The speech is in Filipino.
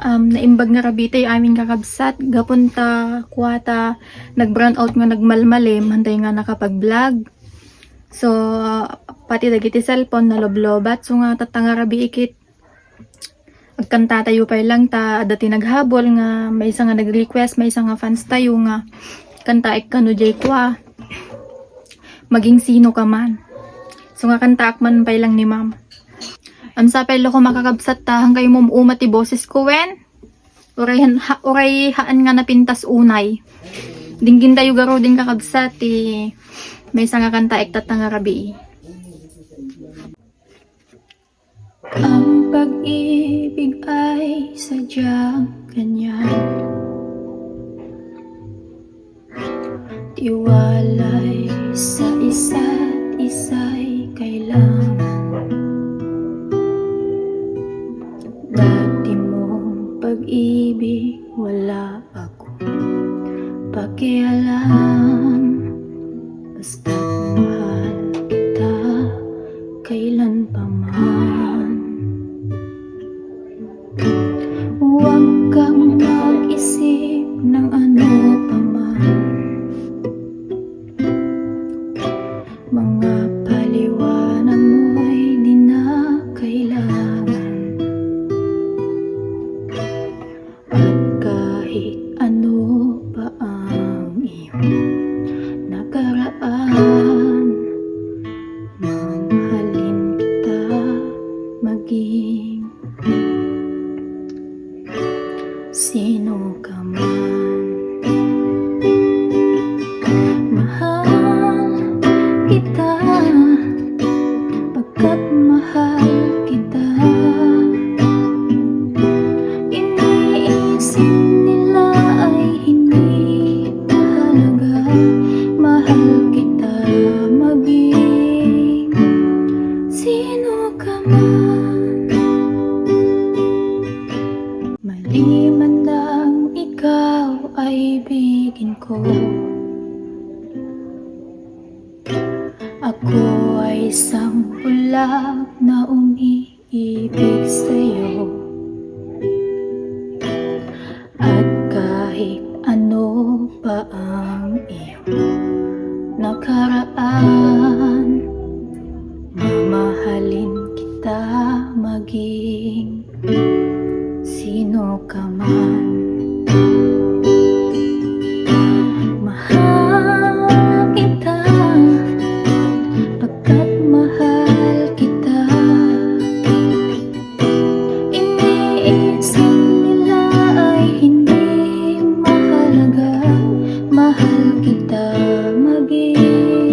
naimbag nga rabita yung aming kakabsat, gapunta, kuwata, nag-brown out nga nagmalmalim, hantay nga nakapag-vlog. So, pati dagiti cellphone naloblobat, so nga tatanga rabi ikit. Agkanta tayo pa lang ta, dati naghabol nga, may isa nga nag-request, may isa nga fans tayo nga, kanta ikkano jay kwa, maging sino ka man. So nga kanta akman pa lang ni ma'am. Sa pelo ko makakabsat ta, hanggang mo umati boses ko wen. Uray haan nga napintas unay. Dinggin tayo garo din kakabsat may isa nga kanta ektat nga rabi. Ang pag-ibig ay sadyang ganyan. Tiwalay sa isa't isa'y kailangan. Dati mong pag-ibig wala ako pakialam. Basta't mahal kita kailan pa man. Huwag kang mag-isip ng ano pa man. Mga paliwanag mo'y di na kailangan. At kahit ano pa ang iyong nakaraan, mamahalin kita maging sino ka man. Mahal kita pagkat mahal kita. Iniisip nila ay hindi mahalaga. Mahal kita maging sino ka man. Mali man lang ikaw ay ibigin ko. Ako ay isang bulag na umiibig sa'yo. At kahit ano pa ang iyong nakaraan, mamahalin kita maging sino ka man. Mahal kita pagkat mahal kita. Iniisip nila ay hindi mahalaga. Mahal kita maging